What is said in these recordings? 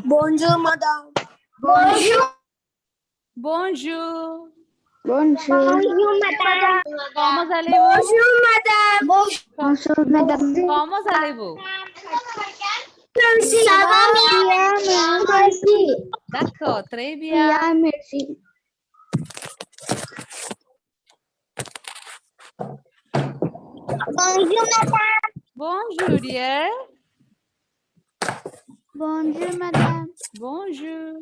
Bonjour, madame. Bonjour. Bonjour. Bonjour, madame. Como allez-vous? Bonjour, madame. Bonjour, madame. Como allez-vous? Ça va bien, merci. D'accord, très bien. Merci. Bonjour, madame. Bonjour, dear. Bonjour, madame. Bonjour.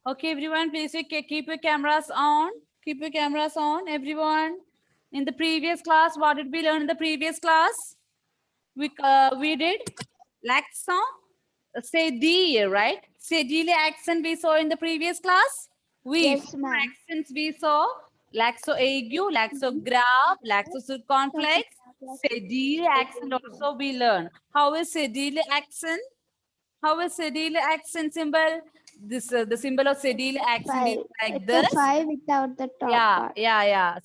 Okay, everyone, please keep your cameras on. Keep your cameras on, everyone. In the previous class, what did we learn in the previous class? We did l'accent, cédille, right? Cédille accent we saw in the previous class. Yes, ma'am. Accents we saw laxo aigu, laxo grave, laxo circumflex. Cédille accent also we learn. How is cédille accent? How is cédille accent symbol? This the symbol of cédille accent is like It's this. a 5 without the top part. Yeah.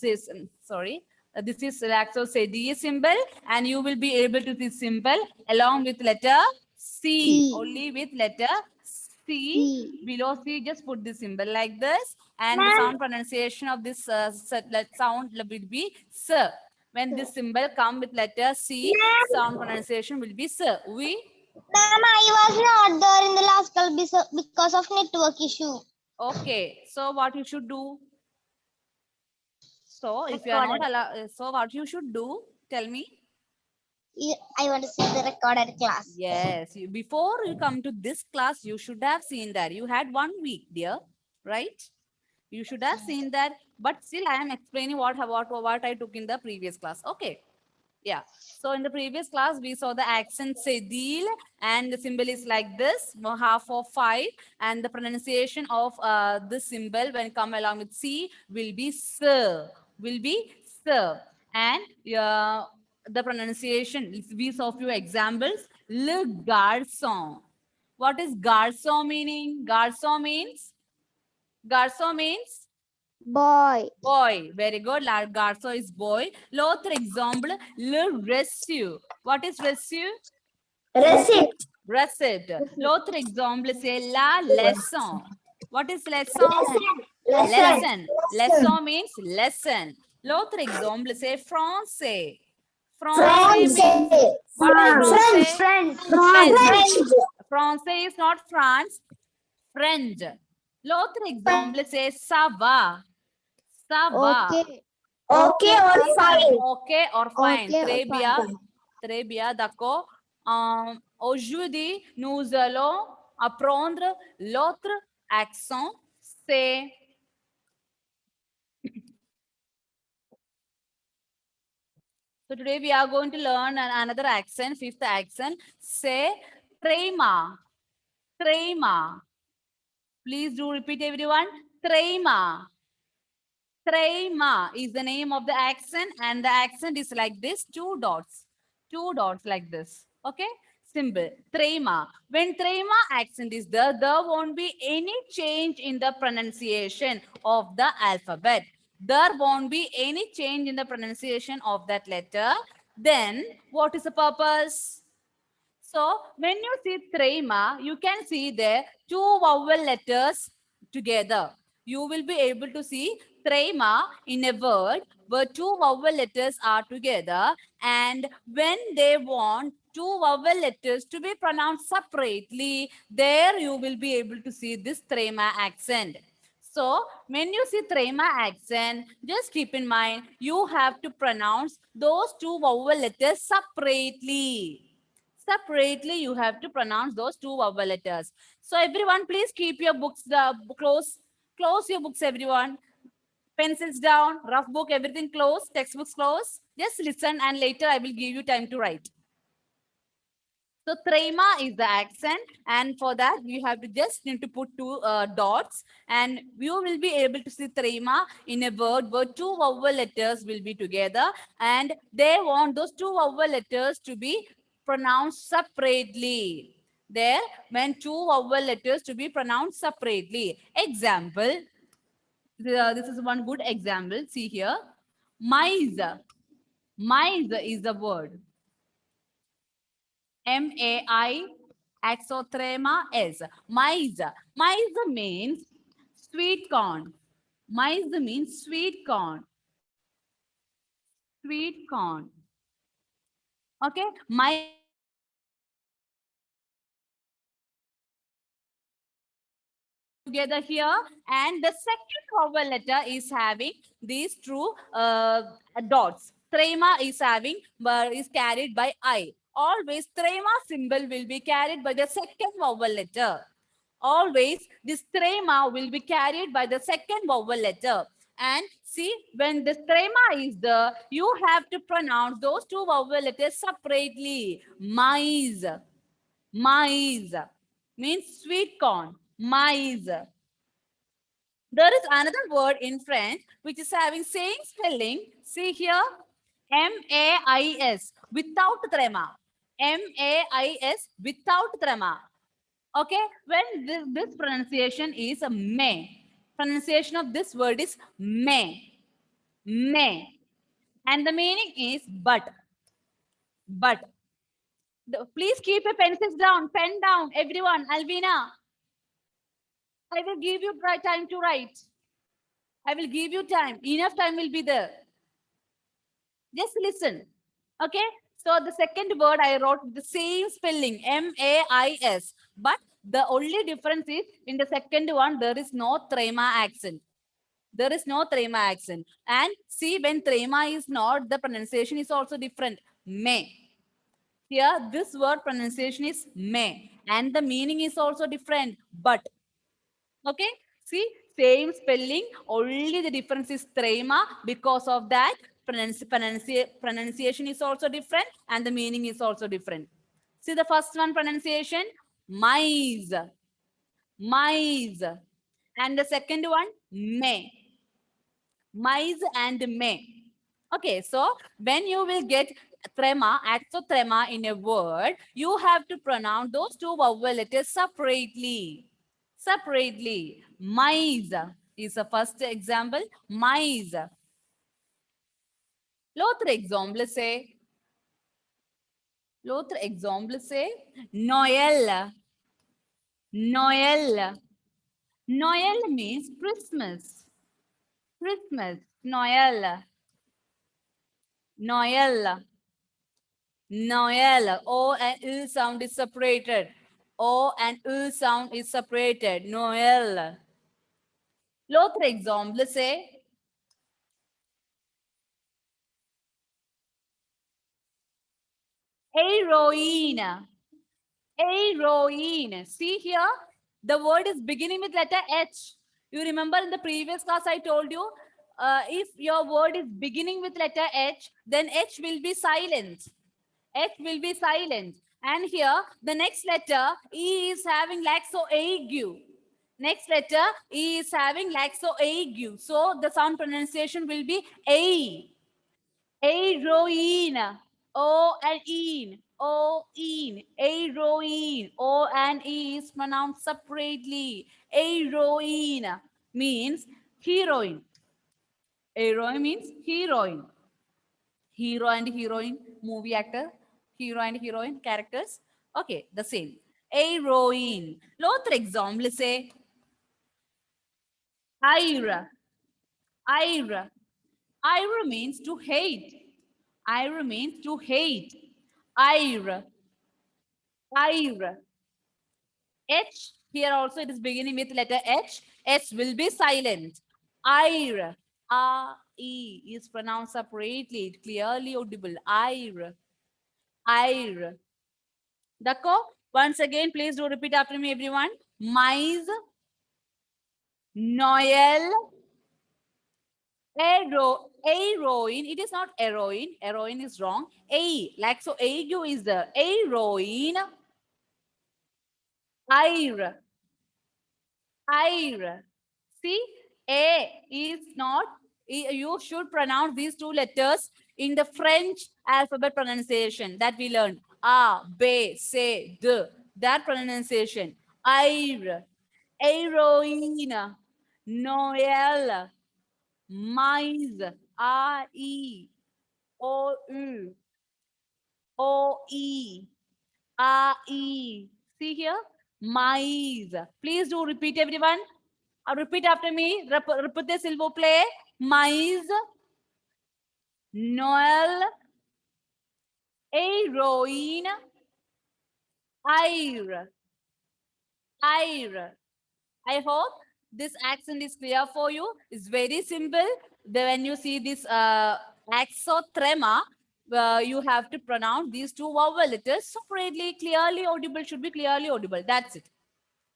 Sorry. This is laxo cédille symbol, and you will be able to see symbol along with letter C. Only with letter C. Below C, just put the symbol like this, and the sound pronunciation of this sound will be S. When this symbol come with letter C, sound pronunciation will be S. Ma'am, I was not there in the last class because of network issue. Okay, so what you should do? So if you are not allowed, so what you should do? Tell me. I want to see the recorded class. Yes, before you come to this class, you should have seen that. You had 1 week, dear, right? You should have seen that, but still I am explaining what I took in the previous class. Okay. Yeah. So in the previous class, we saw the accent sedil, and the symbol is like this, half of 5, and the pronunciation of this symbol when come along with C will be sir, and the pronunciation, we saw few examples. Le garçon. What is garçon meaning? Garçon means Boy. boy. Very good. Garçon is boy. L'autre exemple, le reçu. What is reçu? Receipt. Receipt. L'autre exemple, c'est la leçon. What is leçon? Lesson. Leçon means lesson. L'autre exemple, c'est français. Français means what is French. Français is not France. French. L'autre exemple, c'est ça va. Ça va. Okay or fine. Okay or fine. Okay or Très bien, d'accord. Aujourd'hui, nous allons apprendre l'autre accent, c'est... So today we are going to learn another accent, fifth accent, say trema. Trema. Please do repeat, everyone. Trema. Trema is the name of the accent, and the accent is like this, 2 dots. 2 dots like this. Okay? Simple. Trema. When trema accent is there won't be any change in the pronunciation of the alphabet. There won't be any change in the pronunciation of that letter. Then, what is the purpose? So, when you see trema, you can see there 2 vowel letters together. You will be able to see trema in a word where 2 vowel letters are together, and when they want 2 vowel letters to be pronounced separately, there you will be able to see this trema accent. So, when you see trema accent, just keep in mind, you have to pronounce those 2 vowel letters separately. Separately, you have to pronounce those 2 vowel letters. So everyone, please keep your books close. Close your books, everyone. Pencils down, rough book, everything close, textbooks close. Just listen, and later I will give you time to write. So trema is the accent, and for that you have to just need to put 2 dots, and you will be able to see trema in a word where 2 vowel letters will be together, and they want those 2 vowel letters to be pronounced separately. There, when 2 vowel letters to be pronounced separately. Example, this is one good example. See here, maize. Maize is the word. M-A-I, Axothrema S. Maize. Maize means sweet corn. Maize means sweet corn. Sweet corn. Okay. Maize together here, and the second vowel letter is having these two dots. Trema is having, but is carried by I. Always trema symbol will be carried by the second vowel letter. Always this trema will be carried by the second vowel letter. And see, when the trema is there, you have to pronounce those two vowel letters separately. Maize. Maize means sweet corn. Maize. There is another word in French which is having same spelling. See here, M-A-I-S without trema. M-A-I-S without trema. Okay, when this pronunciation is may. Pronunciation of this word is may. May. And the meaning is but. But. Please keep your pencils down, pen down, everyone. Alvina, I will give you time to write. I will give you time. Enough time will be there. Just listen. Okay. So the second word I wrote the same spelling, M-A-I-S. But the only difference is in the second one, there is no trema accent. There is no trema accent. And see, when trema is not, the pronunciation is also different. May. Here, this word pronunciation is may. And the meaning is also different. But. Okay, see, same spelling, only the difference is trema. Because of that, pronunciation is also different and the meaning is also different. See the first one pronunciation, maize, maize. And the second one, may, maize and may. Okay, so when you will get trema, axothrema in a word, you have to pronounce those two vowel letters separately. Separately. Maize is the first example. Maize. L'autre exemple c'est. L'autre exemple c'est Noël. Noël. Noël means Christmas. Christmas. Noël. Noël. Noël. O and U sound is separated. O and U sound is separated. Noël. L'autre exemple c'est heroine. Heroine. See here, the word is beginning with letter H. You remember in the previous class I told you, if your word is beginning with letter H, then H will be silent. H will be silent. And here, the next letter, E is having laxo-ague. Next letter, E is having laxo-ague. So the sound pronunciation will be A. Heroine. O and in. O in. Heroine. O and E is pronounced separately. Heroine means heroine. Heroine means heroine. Hero and heroine, movie actor. Hero and heroine, characters. Okay, the same. Heroine. L'autre exemple, c'est ire. Ire. Ire means to hate. Ire means to hate. Ire. Ire. H. Here also it is beginning with letter H. S will be silent. Ire. A-E is pronounced separately, clearly audible. Ire. Ire. D'accord? Once again, please do repeat after me, everyone. Maize. Noel. Heroine. It is not heroine. Heroine is wrong. A. Like so, ague is the heroine. Ire. Ire. See, A is not, you should pronounce these two letters in the French alphabet pronunciation that we learned. A, B, C, D. That pronunciation. Ire. Heroine. Noël. Maize. A-E. O-U. O-E. A-E. See here? Maize. Please do repeat, everyone. Repeat after me. Repeat s'il vous plaît. Maize. Noël. Héroïne. Air. Air. I hope this accent is clear for you. It's very simple. When you see this axotrema, you have to pronounce these two vowel letters separately, clearly audible, should be clearly audible. That's it.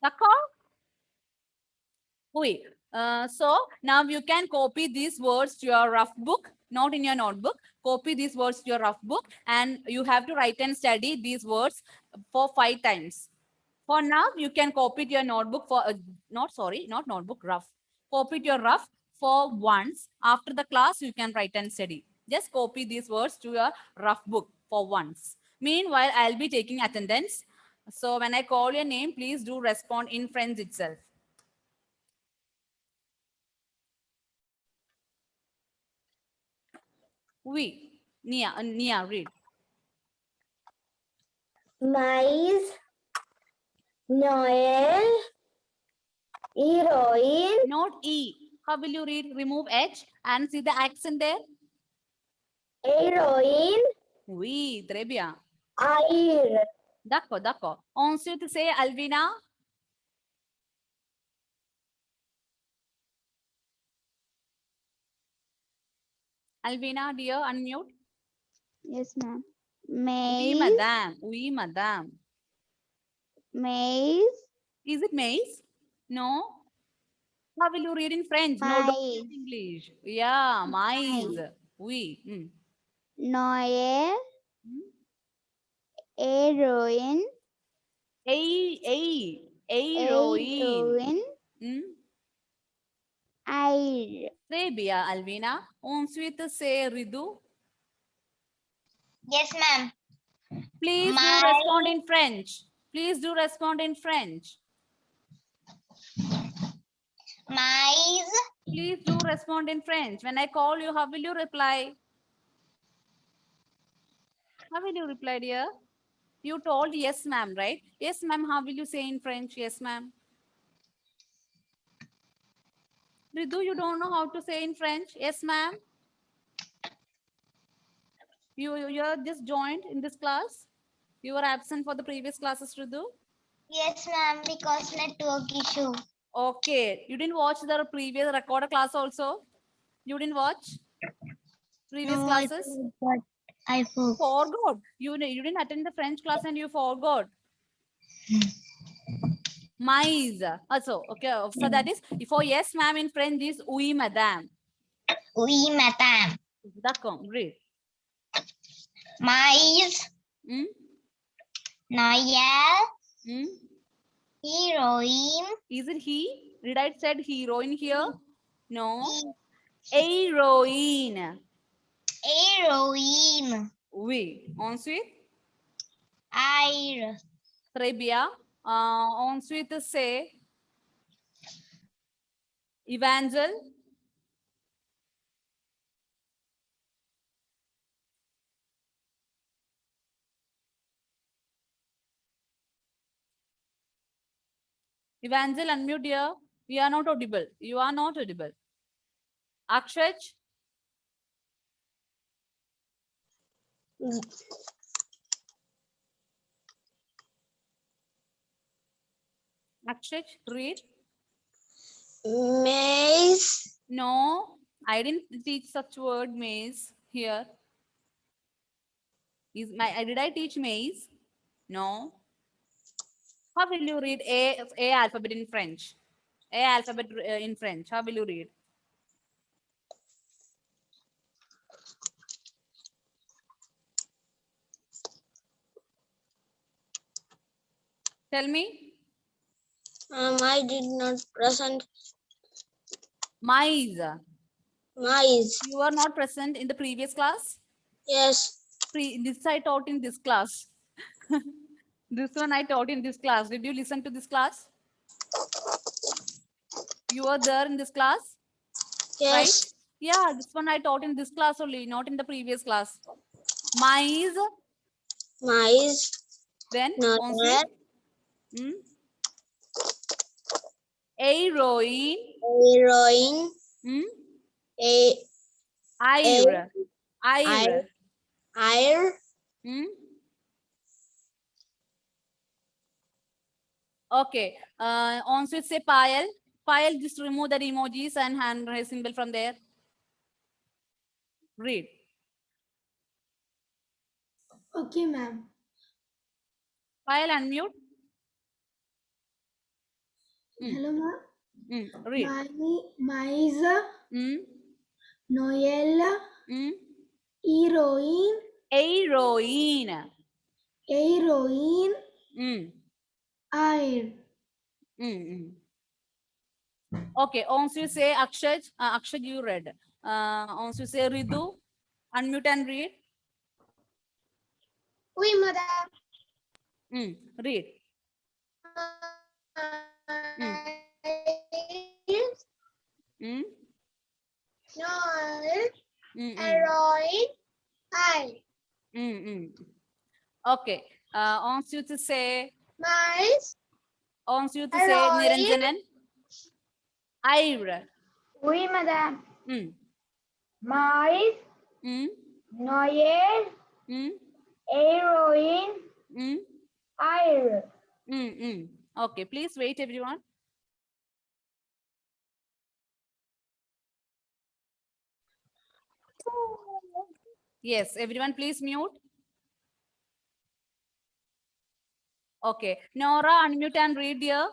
D'accord? Oui. So now you can copy these words to your rough book, not in your notebook. Copy these words to your rough book, and you have to write and study these words for 5 times. For now, you can copy to your notebook for, not notebook, rough. Copy to your rough for once. After the class, you can write and study. Just copy these words to your rough book for once. Meanwhile, I'll be taking attendance. So when I call your name, please do respond in French itself. Oui. Nia, read. Mais, Noel, heroine, Not E. How will you read? Remove H and see the accent there. heroine, Oui, très bien. air, D'accord. Ensuite, say Alvina. Alvina, dear, unmute. Yes, ma'am. Oui, Maize. madame. Maize. Is it maize? No. How will you read in French? No, don't Maize. use English. Yeah, maize. Maize. Oui. Noel. Heroine. Heroine. Heroine. Hmm? Air. Très bien, Alvina. Ensuite, say Ridu. Yes, ma'am. Please do respond in French. Please do respond in French. Maize. Please do respond in French. When I call you, how will you reply? How will you reply, dear? You told yes, ma'am, right? Yes, ma'am. How will you say in French? Yes, ma'am. Ridu, you don't know how to say in French? Yes, ma'am. You're just joined in this class? You were absent for the previous classes, Ridu? Yes, ma'am, because network issue. Okay. You didn't watch the previous recorded class also? You didn't watch previous No, classes? I forgot. Forgot. You didn't attend the French class and you forgot. Mais. Also, okay. So that is, for yes, ma'am in French is oui, madame. Oui, madame. D'accord. Great. Maize. Hmm? Noel. Hmm? Heroine. Is it he? Did I said heroine here? No. Heroine. Heroine. Oui. Ensuite, Air. très bien. Ensuite, say evangel. Evangel, unmute here. You are not audible. You are not audible. Akshaj. Akshaj, read. mais, No, I didn't teach such word maze here. Did I teach maze? No. How will you read A alphabet in French? A alphabet in French. How will you read? Tell me. I did not present Maize. mais. You are not present in the previous class? Yes, This I taught in this class. This one I taught in this class. Did you listen to this class? You were there in this class? yes, Right? Yeah, this one I taught in this class only, not in the previous class. Maize. mais, Then Noel, Hmm? Heroine. heroine, Hmm? a, Ire. ire, ire, Hmm? Okay. On switch say Payal. Payal, just remove that emojis and hand raise symbol from there. Read. Okay, ma'am. Payal, unmute. Hello, ma'am. Read. Maisa, Hmm? Noella, Hmm? heroine, Heroine. heroine, Hmm. iron. Okay. On switch say Akshaj. Akshaj, you read. On switch say Ridu. Unmute and read. Oui, madam. Read. Hmm? Noel, Hmm. heroine, I. Okay. On switch say. Mice, On switch say heroine. Niranjanan. Ire. Oui, madam. Hmm. Mice, Hmm. Noel, Hmm. heroine, Hmm. I. Okay, please wait, everyone. Yes, everyone, please mute. Okay, Nora, unmute and read here.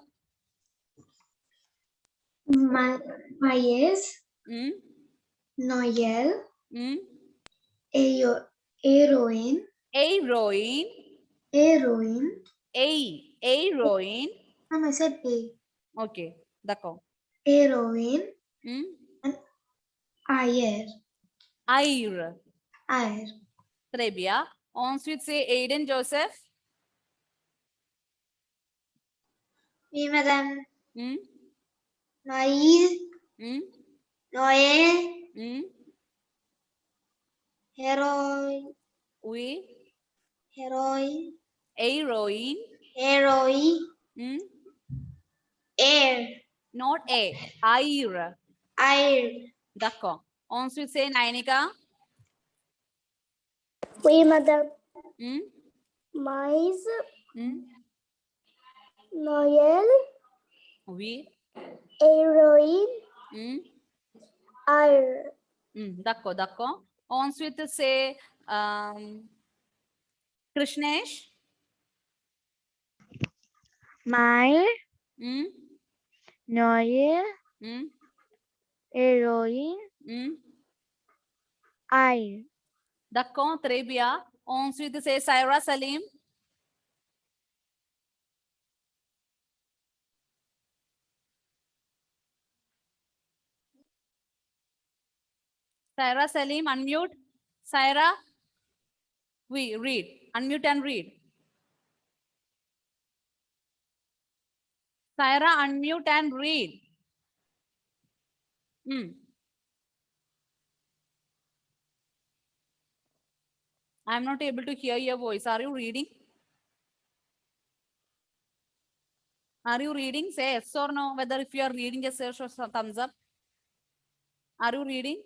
Mayes, Hmm. Noel, Hmm. heroine, Heroine. heroine. Heroine. Ma'am, I said A. Okay, d'accord. Heroine Hmm. and ire. Ire. Ire. Très bien. Ensuite, c'est Aiden Joseph. Oui, madame. Hmm. Maïs, Hmm. Noël, Hmm. héroïne, Oui. héroïne, Heroine. héroïne, Hmm. air, Not A. Ire. air. D'accord. Ensuite, c'est Nainika. Oui, madame. Hmm. Mais, Hmm. Noël, Oui. héroïne, Hmm. air. D'accord, d'accord. Ensuite, c'est Krishnesh. My, Hmm. Noël, Hmm. héroïne, Hmm. air. D'accord, très bien. Ensuite, c'est Saira Salim. Saira Salim, unmute. Saira, we read. Unmute and read. Saira, unmute and read. I'm not able to hear your voice. Are you reading? Are you reading? Say yes or no. Whether if you are reading, just say thumbs up. Are you reading?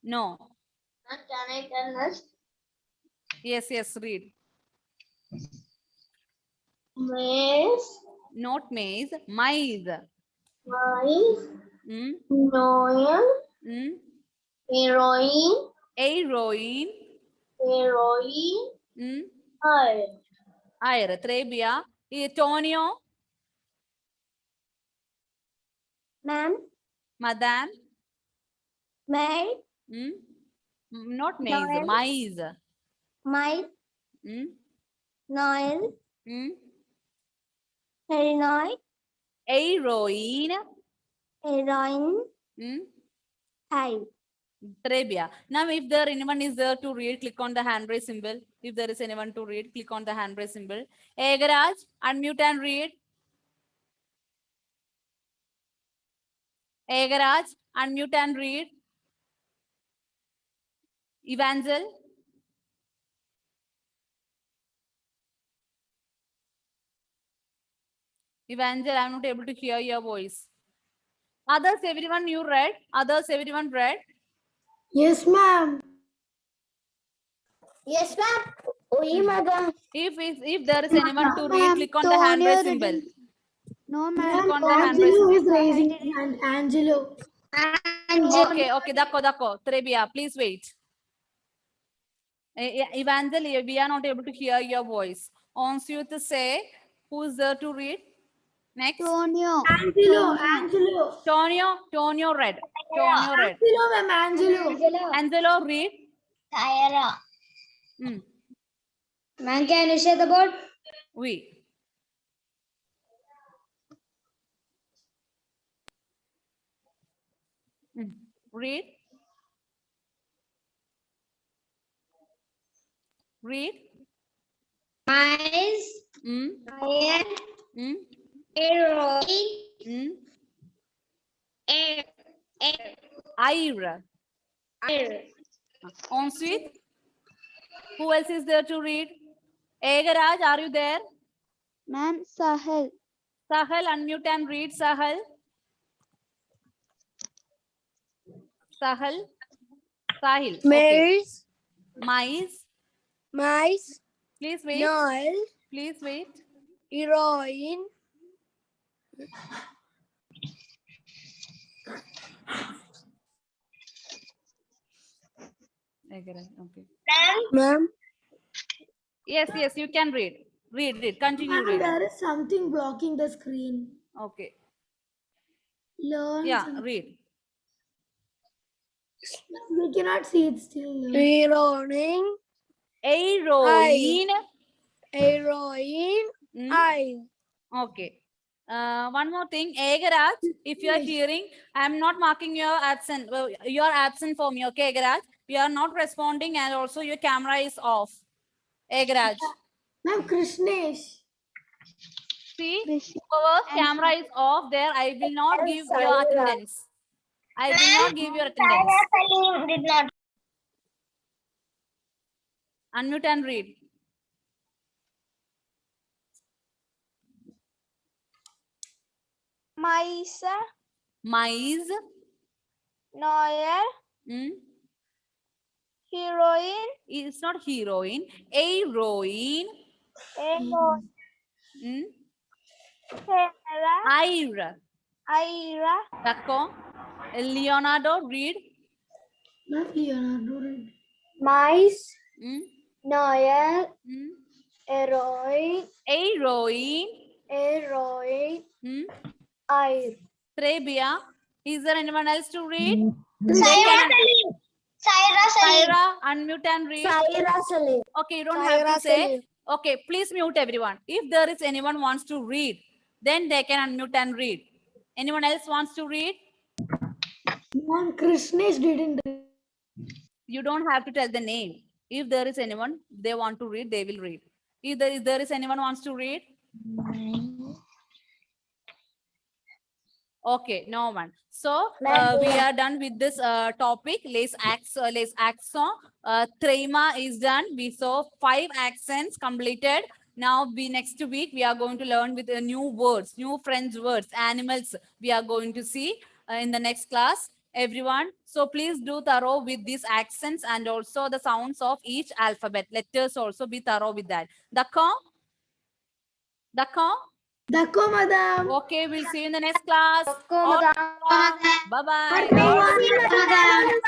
No. Can I tell us? Yes, yes, read. Maize, Not maize, maize. mice, Hmm. Noël, Hmm. héroïne, Heroine. héroïne, Hmm. air. Ire. Très bien. Tonio. Ma'am, Madame. May, Hmm. Not maize, Noel. maize. my, Hmm. Noël, Hmm. héroïne, Heroine. héroïne, Hmm. air. Très bien. Now, if there anyone is there to read, click on the hand raise symbol. If there is anyone to read, click on the hand raise symbol. Egaraj, unmute and read. Egaraj, unmute and read. Evangel. Evangel, I'm not able to hear your voice. Others, everyone you read? Others, everyone read? Yes, ma'am. Yes, ma'am. Oui, madam. If there is anyone to read, click on the hand raise symbol. No, Click ma'am. on the hand raise Angelo symbol. is raising his hand. Angelo. Okay, Dako. Trebia, please wait. Evangel, we are not able to hear your voice. Ons you to say, who's there to read? Next. Tonio. Tonio read. Tonio read. Angelo, ma'am. Angelo. Angelo read. Tyra. Ma'am, can you say the board? We. Read. Read. Mice, iron, heroine, air, Ira. air. Ensuite, who else is there to read? Egaraj, are you there? Ma'am, Sahel. Sahal, unmute and read. Sahal. Sahil. Okay. Maze, Mice. mice, Please wait. Noel, Please wait. heroine, Egaraj, okay. ma'am. Yes, you can read. Read. Continue Ma'am, reading. there is something blocking the screen. Okay. Learn. Yeah, something. read. We cannot see it still. Heroine, Heroine. heroine, I. Okay. One more thing, Egaraj, if you are hearing, I am not marking your absent. Well, you are absent for me, okay, Egaraj? You are not responding, and also your camera is off. Egaraj. Ma'am, Krishnesh. See, whoever's camera is off there, I will not give your attendance. I will not give your attendance. Salim did not. Unmute and read. Maisa. Mice. Noel. Heroine. It's not heroine. Heroine. Ira. Ira. Dako. Leonardo, read. Not Leonardo. Mice, Mm. Noel, heroine, Heroine. heroine, Mm. I. Trebia. Is there anyone else to read? Saira Salim. Saira, unmute and read. Saira Salim. Okay, you don't have to Saira say. Salim. Okay, please mute everyone. If there is anyone wants to read, then they can unmute and read. Anyone else wants to read? Ma'am, Krishnesh didn't read. You don't have to tell the name. If there is anyone, they want to read, they will read. If there is anyone wants to read? Okay, no one. So we are done with this topic. Les accents. Trema is done. We saw 5 accents completed. Now next week we are going to learn with new words, new French words, animals. We are going to see in the next class, everyone. So please do thorough with these accents and also the sounds of each alphabet. Letters also be thorough with that. D'accord? Dako, madam. Okay, we'll see you in the next class. Dako, madam. Bye-bye. Bye, madam.